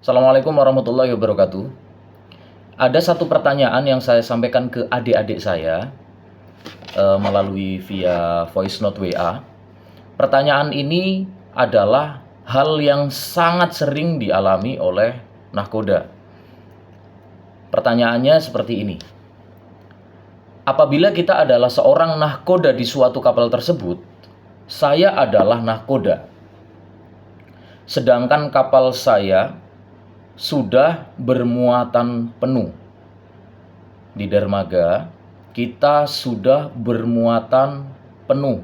Assalamualaikum warahmatullahi wabarakatuh. Ada satu pertanyaan yang saya sampaikan ke adik-adik saya melalui via voice note WA. Pertanyaan ini adalah hal yang sangat sering dialami oleh nahkoda. Pertanyaannya seperti ini. Apabila kita adalah seorang nahkoda di suatu kapal tersebut, saya adalah nahkoda. Sedangkan kapal saya sudah bermuatan penuh. Di dermaga, kita sudah bermuatan penuh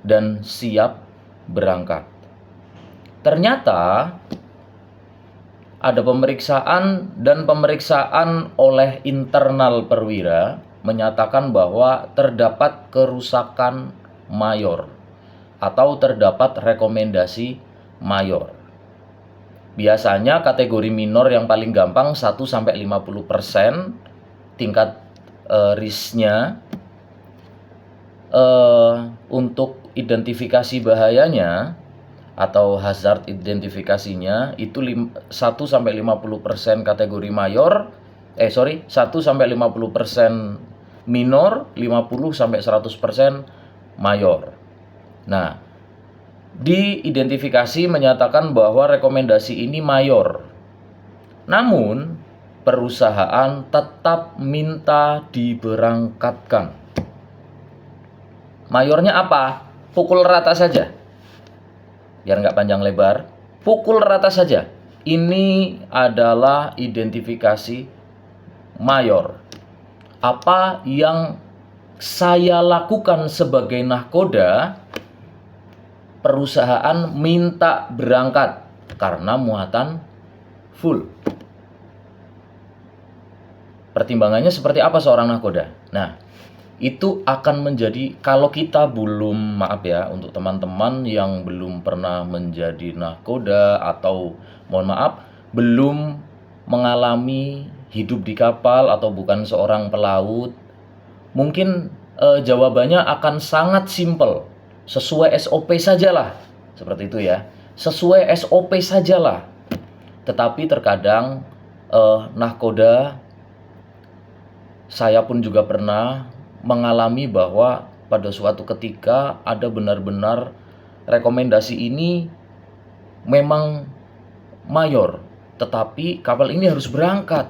dan siap berangkat. Ternyata ada pemeriksaan oleh internal perwira menyatakan bahwa terdapat kerusakan mayor atau terdapat rekomendasi mayor. Biasanya kategori minor yang paling gampang 1-50% tingkat risknya. Untuk identifikasi bahayanya atau hazard identifikasinya itu 1-50% kategori mayor, 1-50% minor, 50-100% mayor. Nah, diidentifikasi menyatakan bahwa rekomendasi ini mayor. Namun, perusahaan tetap minta diberangkatkan. Mayornya apa? Pukul rata saja. Biar nggak panjang lebar, pukul rata saja. Ini adalah identifikasi mayor. Apa yang saya lakukan sebagai nahkoda? Perusahaan minta berangkat karena muatan full. Pertimbangannya seperti apa seorang nahkoda? Nah, itu akan menjadi, kalau kita belum, maaf ya, untuk teman-teman yang belum pernah menjadi nahkoda atau mohon maaf, belum mengalami hidup di kapal atau bukan seorang pelaut, mungkin jawabannya akan sangat simpel. Sesuai SOP sajalah. Seperti itu ya. Sesuai SOP sajalah. Tetapi terkadang nahkoda, saya pun juga pernah mengalami bahwa pada suatu ketika ada benar-benar rekomendasi ini memang mayor, tetapi kapal ini harus berangkat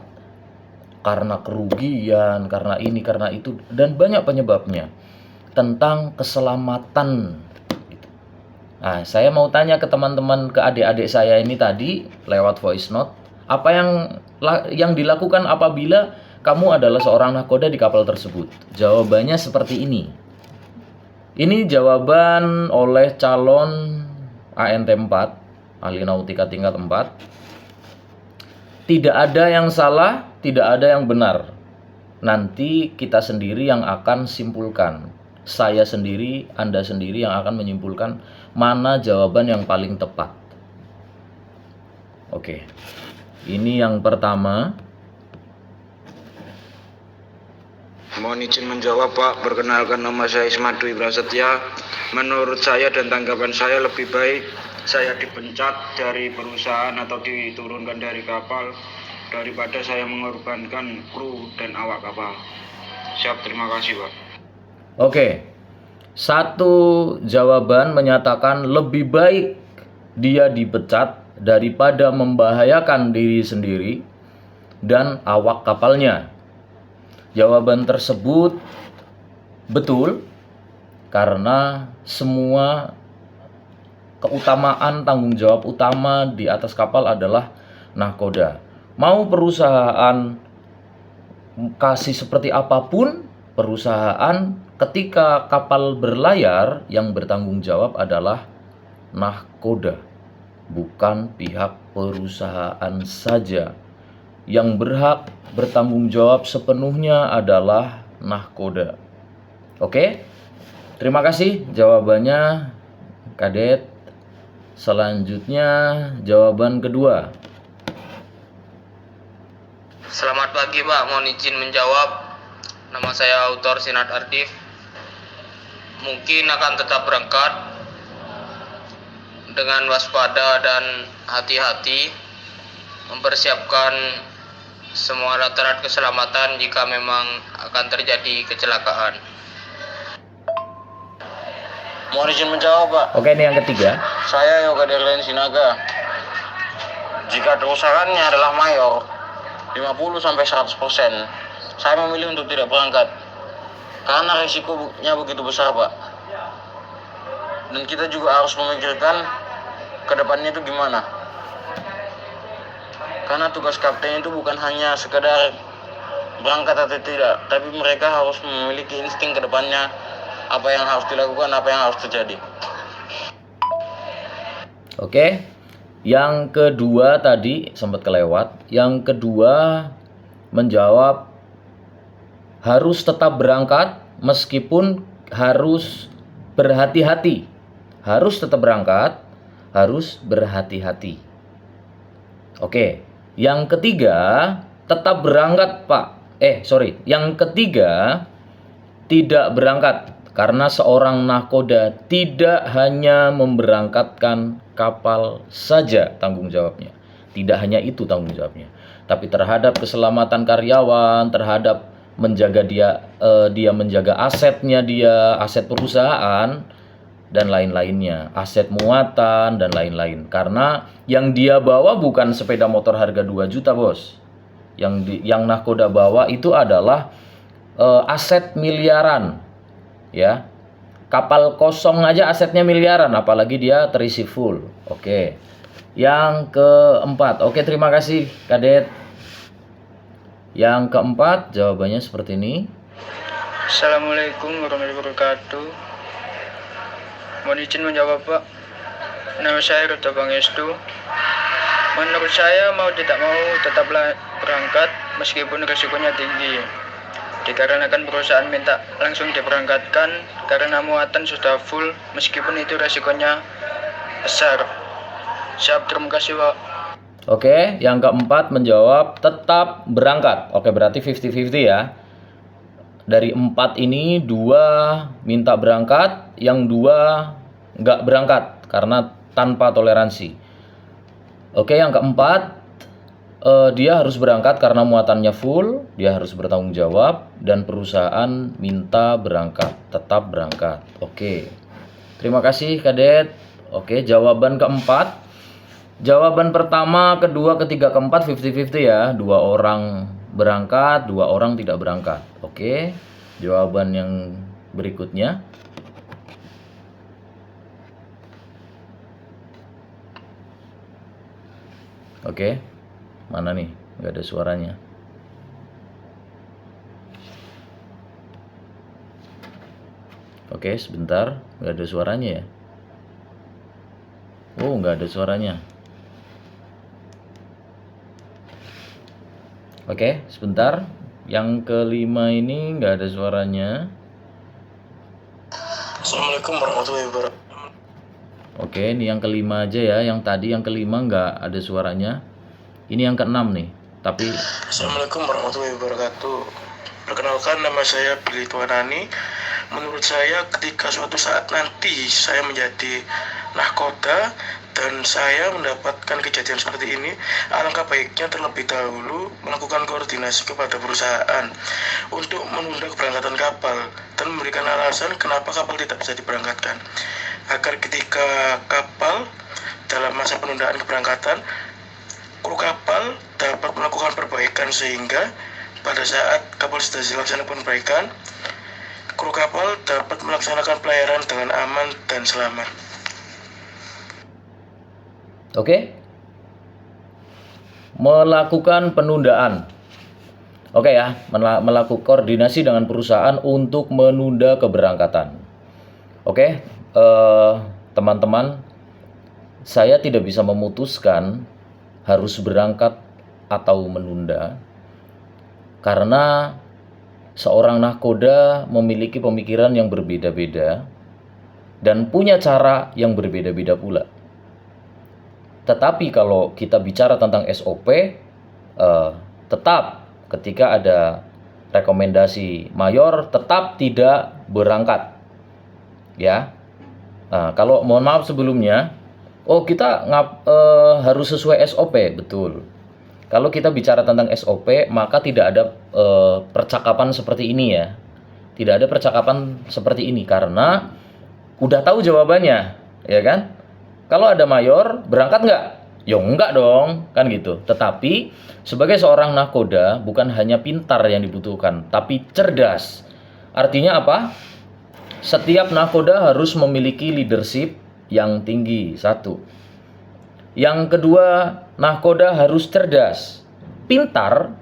karena kerugian, karena ini, karena itu, dan banyak penyebabnya tentang keselamatan. Nah, saya mau tanya ke teman-teman, ke adik-adik saya ini tadi lewat voice note, apa yang dilakukan apabila kamu adalah seorang nahkoda di kapal tersebut? Jawabannya seperti ini. Ini jawaban oleh calon ANT 4, ahli nautika tingkat 4. Tidak ada yang salah, tidak ada yang benar. Nanti kita sendiri yang akan simpulkan. Saya sendiri, Anda sendiri yang akan menyimpulkan mana jawaban yang paling tepat. Oke. Ini yang pertama. Mohon izin menjawab, Pak. Perkenalkan, nama saya Ismadu Prasetya. Menurut saya dan tanggapan saya, lebih baik saya dipecat dari perusahaan atau diturunkan dari kapal daripada saya mengorbankan kru dan awak kapal. Siap, terima kasih, Pak. Oke. Satu jawaban menyatakan lebih baik dia dipecat daripada membahayakan diri sendiri dan awak kapalnya. Jawaban tersebut betul karena semua keutamaan, tanggung jawab utama di atas kapal adalah nahkoda. Mau perusahaan kasih seperti apapun, perusahaan ketika kapal berlayar yang bertanggung jawab adalah nahkoda, bukan pihak perusahaan saja. Yang berhak bertanggung jawab sepenuhnya adalah nahkoda. Oke? Terima kasih jawabannya, Kadet. Selanjutnya jawaban kedua. Selamat pagi, Pak. Mohon izin menjawab. Nama saya Autor Sinat Ardif. Mungkin akan tetap berangkat dengan waspada dan hati-hati mempersiapkan semua alat-alat keselamatan jika memang akan terjadi kecelakaan. Mohon izin menjawab, Pak. Oke, ini yang ketiga. Saya Yoga Derlen Sinaga. Jika kerusakannya adalah mayor 50-100%, saya memilih untuk tidak berangkat karena risikonya begitu besar, Pak. Dan kita juga harus memikirkan ke depannya itu gimana. Karena tugas kapten itu bukan hanya sekedar berangkat atau tidak, tapi mereka harus memiliki insting ke depannya, apa yang harus dilakukan, apa yang harus terjadi. Oke, yang kedua tadi sempat kelewat. Yang kedua menjawab harus tetap berangkat meskipun harus berhati-hati. Harus tetap berangkat, harus berhati-hati. Oke, yang ketiga tetap berangkat, Pak. Yang ketiga tidak berangkat karena seorang nahkoda tidak hanya memberangkatkan kapal saja tanggung jawabnya. Tidak hanya itu tanggung jawabnya, tapi terhadap keselamatan karyawan, terhadap menjaga dia menjaga asetnya dia, aset perusahaan dan lain-lainnya, aset muatan dan lain-lain. Karena yang dia bawa bukan sepeda motor harga 2 juta, Bos. Yang nahkoda bawa itu adalah aset miliaran. Ya. Kapal kosong aja asetnya miliaran, apalagi dia terisi full. Oke. Yang keempat. Oke, terima kasih, Kadet. Yang keempat, jawabannya seperti ini. Assalamualaikum warahmatullahi wabarakatuh. Mohon izin menjawab, Pak. Nama saya Ruta Pangestu. Menurut saya mau tidak mau tetaplah berangkat meskipun risikonya tinggi. Dikarenakan perusahaan minta langsung diberangkatkan karena muatan sudah full meskipun itu risikonya besar. Siap, terima kasih, Pak. Oke, yang keempat menjawab tetap berangkat. Oke, berarti 50-50 ya. Dari 4 ini 2 minta berangkat, yang 2 nggak berangkat karena tanpa toleransi. Oke, yang keempat dia harus berangkat karena muatannya full, dia harus bertanggung jawab dan perusahaan minta berangkat, tetap berangkat. Oke. Terima kasih, Kadet. Oke, jawaban keempat. Jawaban pertama, kedua, ketiga, keempat 50-50 ya. 2 orang berangkat, 2 orang tidak berangkat. Oke. Jawaban yang berikutnya. Oke. Mana nih? Nggak ada suaranya. Oke, sebentar. Nggak ada suaranya ya. Oh, nggak ada suaranya. Oke, sebentar. Yang kelima ini nggak ada suaranya. Assalamualaikum warahmatullahi wabarakatuh. Oke, ini yang kelima aja ya. Yang tadi yang kelima nggak ada suaranya. Ini yang keenam nih. Tapi Assalamualaikum warahmatullahi wabarakatuh. Perkenalkan, nama saya Billy Tuanani. Menurut saya ketika suatu saat nanti saya menjadi nahkoda dan saya mendapatkan kejadian seperti ini, alangkah baiknya terlebih dahulu melakukan koordinasi kepada perusahaan untuk menunda keberangkatan kapal dan memberikan alasan kenapa kapal tidak bisa diberangkatkan, agar ketika kapal dalam masa penundaan keberangkatan, kru kapal dapat melakukan perbaikan sehingga pada saat kapal sudah dilaksanakan perbaikan, kru kapal dapat melaksanakan pelayaran dengan aman dan selamat. oke. Melakukan penundaan. Oke ya, melakukan koordinasi dengan perusahaan untuk menunda keberangkatan. Oke, teman-teman, saya tidak bisa memutuskan harus berangkat atau menunda karena seorang nahkoda memiliki pemikiran yang berbeda-beda dan punya cara yang berbeda-beda pula. Tetapi kalau kita bicara tentang SOP, tetap ketika ada rekomendasi mayor tetap tidak berangkat. Ya. Kalau mohon maaf sebelumnya, kita harus sesuai SOP, betul. Kalau kita bicara tentang SOP, maka tidak ada percakapan seperti ini ya. Tidak ada percakapan seperti ini karena udah tahu jawabannya, ya kan? Kalau ada mayor, berangkat nggak? Ya enggak dong, kan gitu. Tetapi sebagai seorang nahkoda bukan hanya pintar yang dibutuhkan, tapi cerdas. Artinya apa? Setiap nahkoda harus memiliki leadership yang tinggi, satu. Yang kedua, nahkoda harus cerdas. Pintar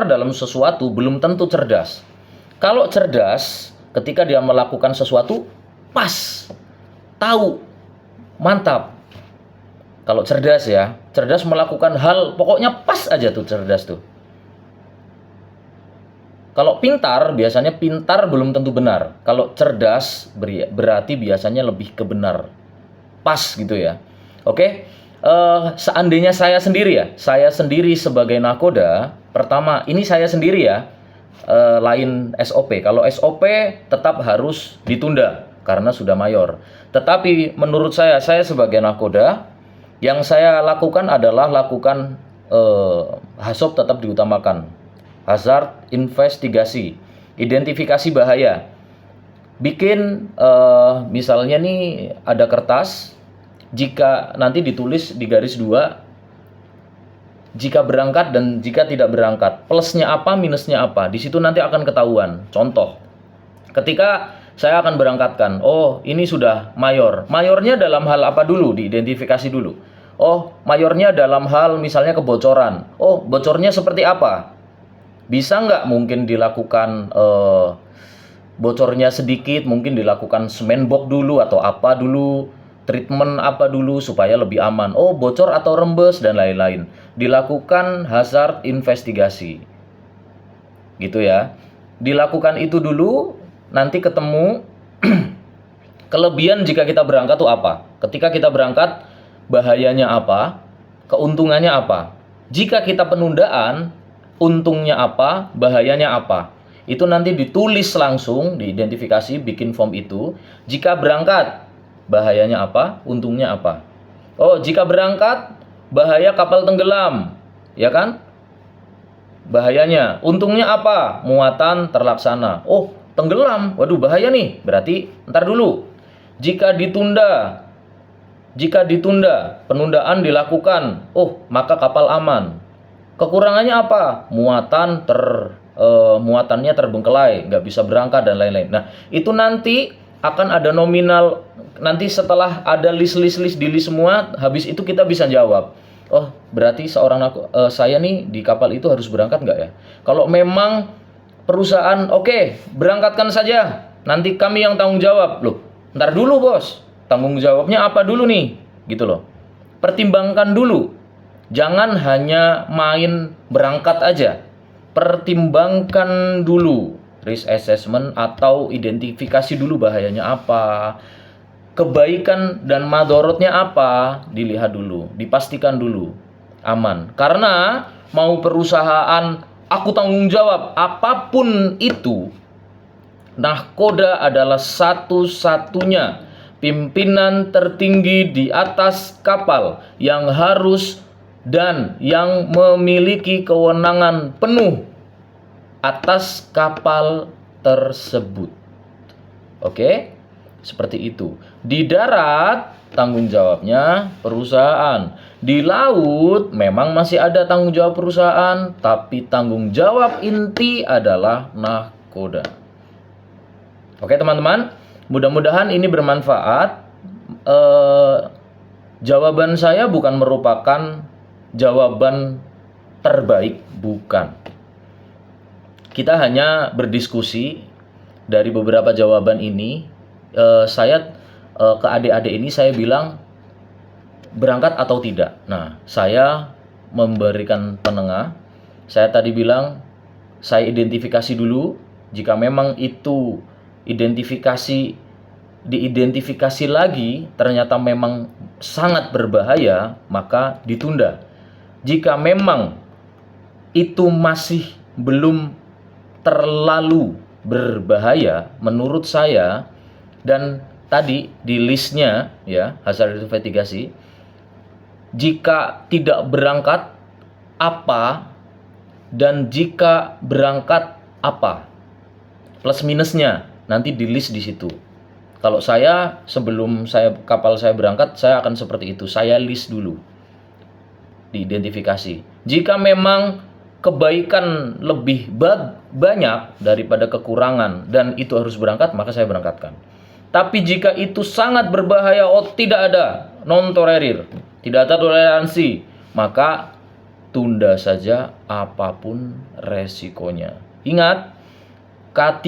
dalam sesuatu belum tentu cerdas. Kalau cerdas, ketika dia melakukan sesuatu, pas, tahu, mantap. Kalau cerdas ya, cerdas melakukan hal, pokoknya pas aja tuh cerdas tuh. Kalau pintar, biasanya pintar belum tentu benar. Kalau cerdas, berarti biasanya lebih ke benar. Pas gitu ya. Oke, seandainya saya sendiri sebagai nahkoda, pertama, ini saya sendiri ya, lain SOP. Kalau SOP tetap harus ditunda karena sudah mayor. Tetapi menurut saya sebagai nahkoda, yang saya lakukan adalah lakukan HASOP tetap diutamakan. Hazard investigasi, identifikasi bahaya. Bikin misalnya nih ada kertas, jika nanti ditulis di garis 2, jika berangkat dan jika tidak berangkat, plusnya apa, minusnya apa. Di situ nanti akan ketahuan. Contoh, ketika saya akan berangkatkan, oh ini sudah mayor. Mayornya dalam hal apa dulu? Diidentifikasi dulu. Oh, mayornya dalam hal misalnya kebocoran. Oh, bocornya seperti apa? Bisa nggak mungkin dilakukan bocornya sedikit, mungkin dilakukan semen box dulu atau apa dulu, treatment apa dulu supaya lebih aman. Oh, bocor atau rembes dan lain-lain. Dilakukan hazard investigasi. Gitu ya. Dilakukan itu dulu, nanti ketemu kelebihan jika kita berangkat tuh apa? Ketika kita berangkat, bahayanya apa? Keuntungannya apa? Jika kita penundaan, untungnya apa? Bahayanya apa? Itu nanti ditulis langsung, diidentifikasi, bikin form itu. Jika berangkat, bahayanya apa? Untungnya apa? Oh, jika berangkat, bahaya kapal tenggelam, ya kan? Bahayanya, untungnya apa? Muatan terlaksana. Oh, tenggelam, waduh bahaya nih. Berarti ntar dulu. Jika ditunda, penundaan dilakukan. Oh, maka kapal aman. Kekurangannya apa? Muatannya terbengkelai, nggak bisa berangkat dan lain-lain. Nah, itu nanti akan ada nominal. Nanti setelah ada list di list semua, habis itu kita bisa jawab. Oh, berarti saya nih di kapal itu harus berangkat nggak ya? Kalau memang perusahaan, oke, berangkatkan saja. Nanti kami yang tanggung jawab. Loh, ntar dulu bos. Tanggung jawabnya apa dulu nih? Gitu loh. Pertimbangkan dulu. Jangan hanya main berangkat aja. Pertimbangkan dulu. Risk assessment atau identifikasi dulu bahayanya apa. Kebaikan dan madorotnya apa, dilihat dulu, dipastikan dulu aman. Karena mau perusahaan aku tanggung jawab apapun itu, nahkoda adalah satu-satunya pimpinan tertinggi di atas kapal yang harus dan yang memiliki kewenangan penuh atas kapal tersebut. Oke? Seperti itu. Di darat tanggung jawabnya perusahaan. Di laut memang masih ada tanggung jawab perusahaan, tapi tanggung jawab inti adalah nahkoda. Oke teman-teman, mudah-mudahan ini bermanfaat. Jawaban saya bukan merupakan jawaban terbaik, bukan. Kita hanya berdiskusi dari beberapa jawaban ini. Saya ke adik-adik ini saya bilang berangkat atau tidak. Nah, saya memberikan penengah. Saya tadi bilang saya identifikasi dulu. Jika memang itu diidentifikasi lagi ternyata memang sangat berbahaya, maka ditunda. Jika memang itu masih belum terlalu berbahaya menurut saya, dan tadi di listnya ya hazard investigasi, jika tidak berangkat apa, dan jika berangkat apa. Plus minusnya nanti di list di situ. Kalau saya sebelum kapal saya berangkat, saya akan seperti itu. Saya list dulu. Diidentifikasi. Jika memang kebaikan lebih banyak daripada kekurangan dan itu harus berangkat, maka saya berangkatkan. Tapi jika itu sangat berbahaya, tidak ada non tolerir, tidak ada toleransi, maka tunda saja apapun resikonya. Ingat, K3,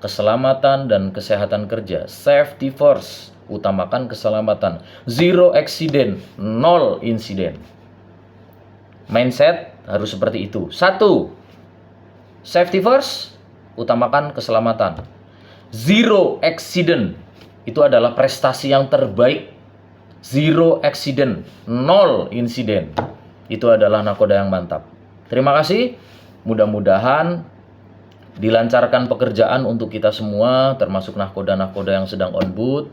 keselamatan dan kesehatan kerja. Safety first, utamakan keselamatan. Zero accident, 0 insiden. Mindset harus seperti itu. 1. Safety first, utamakan keselamatan. Zero accident, itu adalah prestasi yang terbaik. Zero accident, 0 insiden. Itu adalah nakoda yang mantap. Terima kasih. Mudah-mudahan dilancarkan pekerjaan untuk kita semua, termasuk nahkoda-nahkoda yang sedang on board.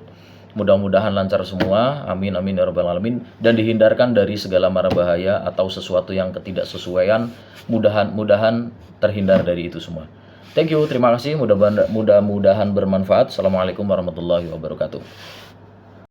Mudah-mudahan lancar semua. Amin amin ya rabbal alamin. Dan dihindarkan dari segala mara bahaya atau sesuatu yang ketidaksesuaian. Mudah-mudahan terhindar dari itu semua. Thank you, terima kasih. Mudah-mudahan bermanfaat. Assalamualaikum warahmatullahi wabarakatuh.